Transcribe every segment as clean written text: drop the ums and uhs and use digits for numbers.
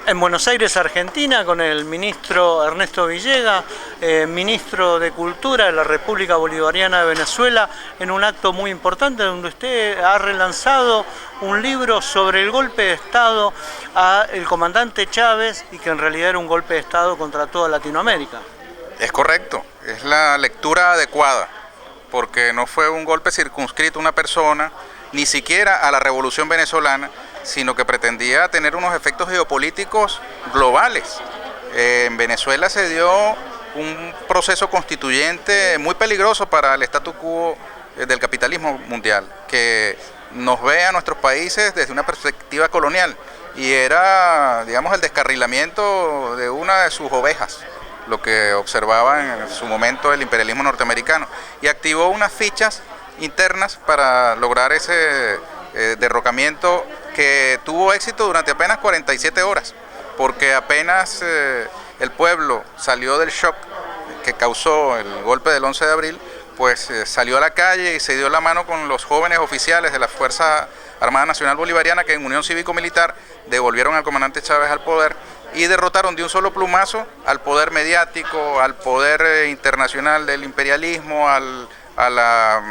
En Buenos Aires, Argentina, con el ministro Ernesto Villegas, ministro de Cultura de la República Bolivariana de Venezuela, en un acto muy importante donde usted ha relanzado un libro sobre el golpe de Estado al comandante Chávez y que en realidad era un golpe de Estado contra toda Latinoamérica. Es correcto, es la lectura adecuada, porque no fue un golpe circunscrito a una persona, ni siquiera a la Revolución Venezolana, sino que pretendía tener unos efectos geopolíticos globales. En Venezuela se dio un proceso constituyente muy peligroso para el statu quo del capitalismo mundial, que nos ve a nuestros países desde una perspectiva colonial, y era, digamos, el descarrilamiento de una de sus ovejas, lo que observaba en su momento el imperialismo norteamericano, y activó unas fichas internas para lograr ese derrocamiento que tuvo éxito durante apenas 47 horas, porque apenas el pueblo salió del shock que causó el golpe del 11 de abril, pues salió a la calle y se dio la mano con los jóvenes oficiales de la Fuerza Armada Nacional Bolivariana, que en unión cívico-militar devolvieron al comandante Chávez al poder y derrotaron de un solo plumazo al poder mediático, al poder internacional del imperialismo, a la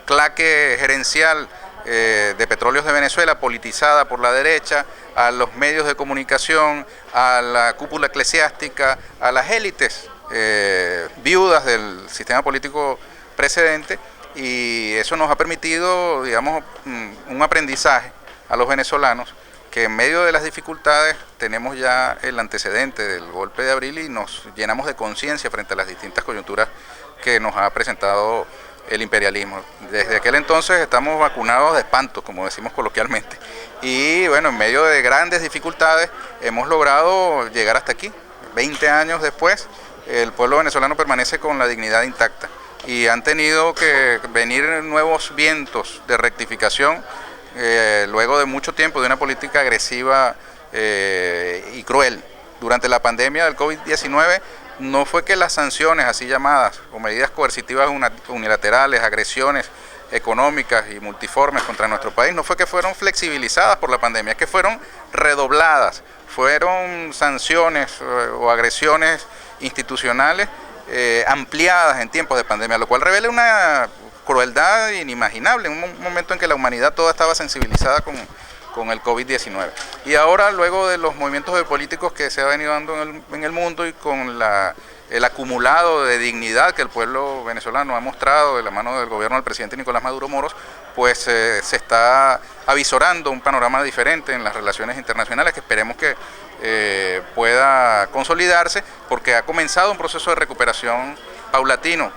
claque gerencial de Petróleos de Venezuela, politizada por la derecha, a los medios de comunicación, a la cúpula eclesiástica, a las élites viudas del sistema político precedente, y eso nos ha permitido, digamos, un aprendizaje a los venezolanos, que en medio de las dificultades tenemos ya el antecedente del golpe de abril y nos llenamos de conciencia frente a las distintas coyunturas que nos ha presentado el imperialismo. Desde aquel entonces estamos vacunados de espanto, como decimos coloquialmente, y bueno, en medio de grandes dificultades hemos logrado llegar hasta aquí. 20 años después, el pueblo venezolano permanece con la dignidad intacta, y han tenido que venir nuevos vientos de rectificación luego de mucho tiempo de una política agresiva y cruel. Durante la pandemia del COVID-19 no fue que las sanciones así llamadas o medidas coercitivas unilaterales, agresiones económicas y multiformes contra nuestro país, no fue que fueron flexibilizadas por la pandemia, es que fueron redobladas, fueron sanciones o agresiones institucionales ampliadas en tiempos de pandemia, lo cual revela una crueldad inimaginable en un momento en que la humanidad toda estaba sensibilizada con el COVID-19. Y ahora, luego de los movimientos políticos que se ha venido dando en el mundo y con el acumulado de dignidad que el pueblo venezolano ha mostrado de la mano del gobierno del presidente Nicolás Maduro Moros, pues se está avisorando un panorama diferente en las relaciones internacionales que esperemos que pueda consolidarse, porque ha comenzado un proceso de recuperación paulatino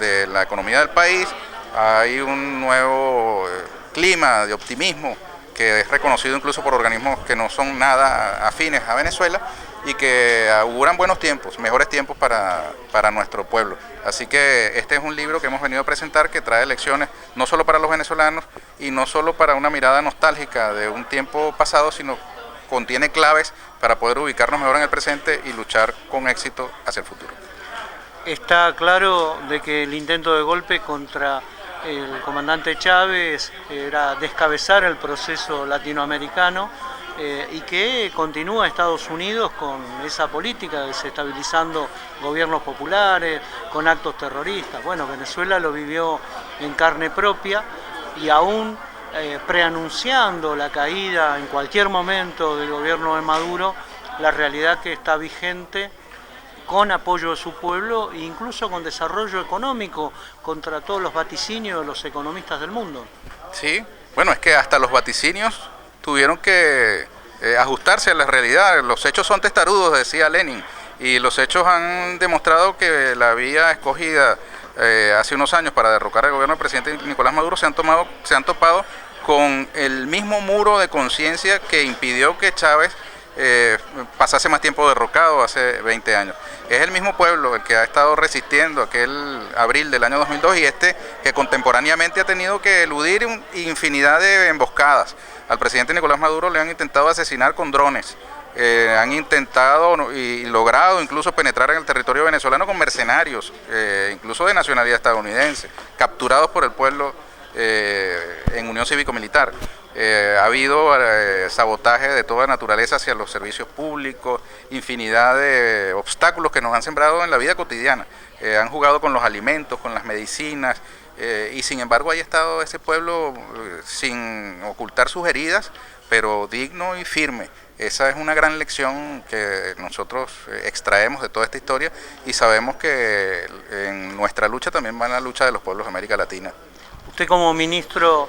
de la economía del país. Hay un nuevo clima de optimismo que es reconocido incluso por organismos que no son nada afines a Venezuela y que auguran buenos tiempos, mejores tiempos para nuestro pueblo. Así que este es un libro que hemos venido a presentar que trae lecciones no solo para los venezolanos y no solo para una mirada nostálgica de un tiempo pasado, sino contiene claves para poder ubicarnos mejor en el presente y luchar con éxito hacia el futuro. Está claro de que el intento de golpe contra el comandante Chávez era descabezar el proceso latinoamericano y que continúa Estados Unidos con esa política, desestabilizando gobiernos populares, con actos terroristas. Bueno, Venezuela lo vivió en carne propia y aún preanunciando la caída en cualquier momento del gobierno de Maduro, la realidad que está vigente, con apoyo de su pueblo e incluso con desarrollo económico contra todos los vaticinios de los economistas del mundo. Sí, bueno, es que hasta los vaticinios tuvieron que ajustarse a la realidad. Los hechos son testarudos, decía Lenin, y los hechos han demostrado que la vía escogida hace unos años para derrocar al gobierno del presidente Nicolás Maduro se han topado con el mismo muro de conciencia que impidió que Chávez pasase más tiempo derrocado hace 20 años. Es el mismo pueblo el que ha estado resistiendo aquel abril del año 2002 y que contemporáneamente ha tenido que eludir infinidad de emboscadas. Al presidente Nicolás Maduro le han intentado asesinar con drones, han intentado y logrado incluso penetrar en el territorio venezolano con mercenarios, incluso de nacionalidad estadounidense, capturados por el pueblo en unión cívico-militar. Ha habido sabotaje de toda naturaleza hacia los servicios públicos, infinidad de obstáculos que nos han sembrado en la vida cotidiana. Han jugado con los alimentos, con las medicinas, y sin embargo ahí ha estado ese pueblo sin ocultar sus heridas, pero digno y firme. Esa es una gran lección que nosotros extraemos de toda esta historia y sabemos que en nuestra lucha también va la lucha de los pueblos de América Latina. Usted como ministro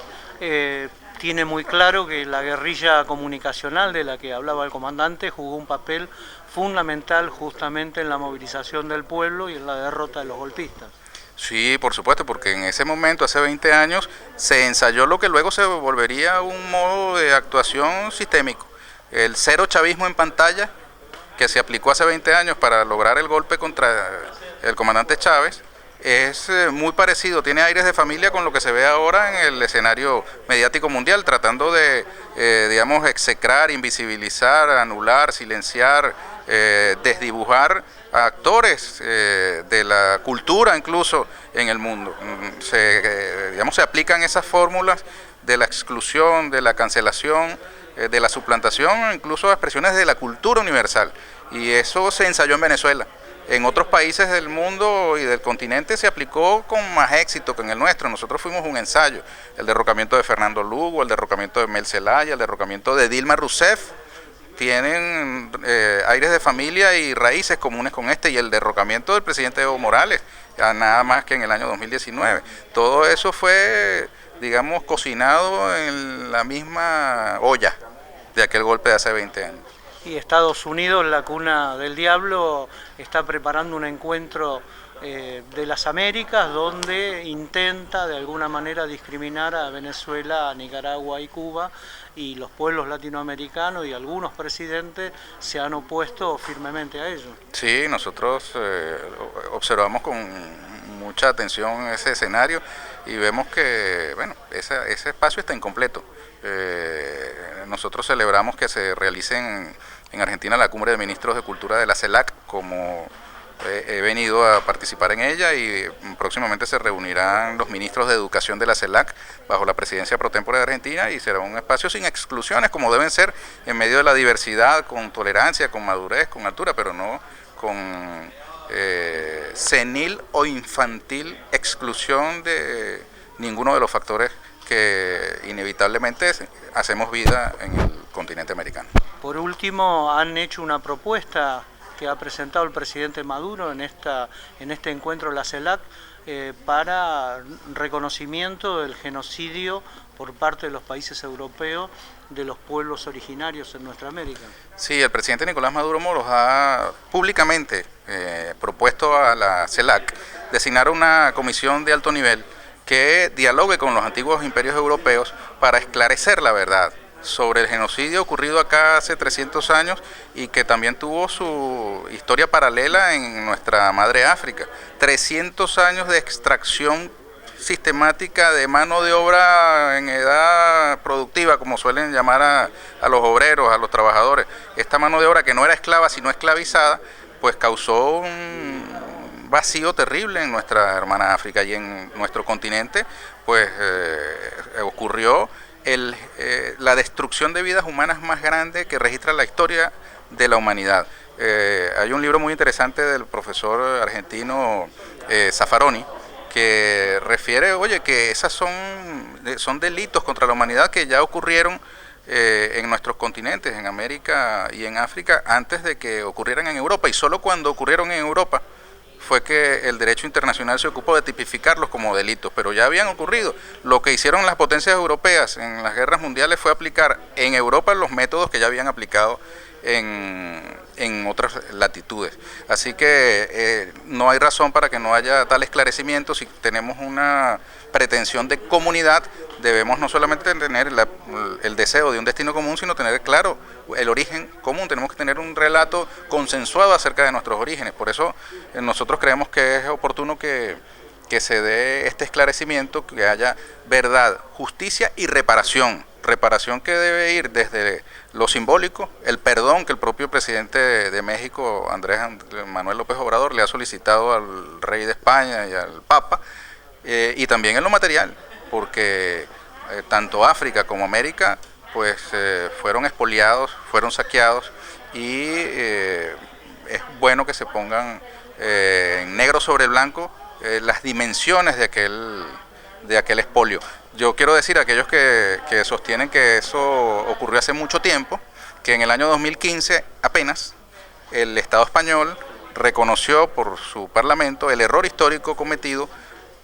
tiene muy claro que la guerrilla comunicacional de la que hablaba el comandante jugó un papel fundamental justamente en la movilización del pueblo y en la derrota de los golpistas. Sí, por supuesto, porque en ese momento, hace 20 años, se ensayó lo que luego se volvería un modo de actuación sistémico. El cero chavismo en pantalla, que se aplicó hace 20 años para lograr el golpe contra el comandante Chávez, es muy parecido, tiene aires de familia con lo que se ve ahora en el escenario mediático mundial, tratando de, digamos, execrar, invisibilizar, anular, silenciar, desdibujar a actores de la cultura incluso en el mundo. Se aplican esas fórmulas de la exclusión, de la cancelación, de la suplantación, incluso a expresiones de la cultura universal. Y eso se ensayó en Venezuela. En otros países del mundo y del continente se aplicó con más éxito que en el nuestro. Nosotros fuimos un ensayo. El derrocamiento de Fernando Lugo, el derrocamiento de Mel Zelaya, el derrocamiento de Dilma Rousseff, tienen aires de familia y raíces comunes con este, y el derrocamiento del presidente Evo Morales, nada más que en el año 2019. Todo eso fue, digamos, cocinado en la misma olla de aquel golpe de hace 20 años. Y Estados Unidos, la cuna del diablo, está preparando un encuentro de las Américas donde intenta de alguna manera discriminar a Venezuela, a Nicaragua y Cuba, y los pueblos latinoamericanos y algunos presidentes se han opuesto firmemente a ello. Sí, nosotros observamos con mucha atención ese escenario y vemos que, bueno, ese espacio está incompleto. Nosotros celebramos que se realicen en Argentina la cumbre de ministros de cultura de la CELAC, como he venido a participar en ella, y próximamente se reunirán los ministros de educación de la CELAC bajo la presidencia pro tempore de Argentina, y será un espacio sin exclusiones, como deben ser, en medio de la diversidad, con tolerancia, con madurez, con altura, pero no con senil o infantil exclusión de ninguno de los factores que inevitablemente hacemos vida en el continente americano. Por último, han hecho una propuesta que ha presentado el presidente Maduro en este encuentro de la CELAC para reconocimiento del genocidio por parte de los países europeos de los pueblos originarios en nuestra América. Sí, el presidente Nicolás Maduro Moros ha públicamente propuesto a la CELAC designar una comisión de alto nivel que dialogue con los antiguos imperios europeos para esclarecer la verdad sobre el genocidio ocurrido acá hace 300 años y que también tuvo su historia paralela en nuestra madre África. 300 años de extracción sistemática de mano de obra en edad productiva, como suelen llamar a los obreros, a los trabajadores. Esta mano de obra que no era esclava sino esclavizada, pues causó un vacío terrible en nuestra hermana África, y en nuestro continente pues ocurrió la destrucción de vidas humanas más grande que registra la historia de la humanidad. Hay un libro muy interesante del profesor argentino Zaffaroni que refiere, oye, que esas son delitos contra la humanidad que ya ocurrieron en nuestros continentes, en América y en África, antes de que ocurrieran en Europa, y solo cuando ocurrieron en Europa fue que el derecho internacional se ocupó de tipificarlos como delitos, pero ya habían ocurrido. Lo que hicieron las potencias europeas en las guerras mundiales fue aplicar en Europa los métodos que ya habían aplicado en otras latitudes. Así que no hay razón para que no haya tal esclarecimiento. Si tenemos una pretensión de comunidad, debemos no solamente tener el deseo de un destino común, sino tener claro el origen común. Tenemos que tener un relato consensuado acerca de nuestros orígenes. Por eso nosotros creemos que es oportuno que se dé este esclarecimiento, que haya verdad, justicia y reparación. Reparación que debe ir desde lo simbólico, el perdón que el propio presidente de México, Andrés Manuel López Obrador, le ha solicitado al rey de España y al Papa, y también en lo material, porque tanto África como América, pues fueron expoliados, fueron saqueados, y es bueno que se pongan en negro sobre blanco las dimensiones de aquel expolio. Yo quiero decir a aquellos que sostienen que eso ocurrió hace mucho tiempo, que en el año 2015 apenas el Estado español reconoció por su parlamento el error histórico cometido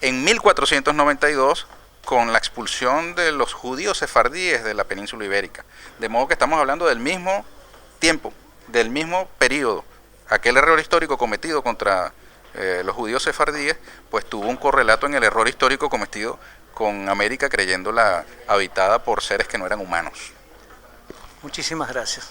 en 1492 con la expulsión de los judíos sefardíes de la península ibérica. De modo que estamos hablando del mismo tiempo, del mismo periodo. Aquel error histórico cometido contra los judíos sefardíes, pues tuvo un correlato en el error histórico cometido con América, creyéndola habitada por seres que no eran humanos. Muchísimas gracias.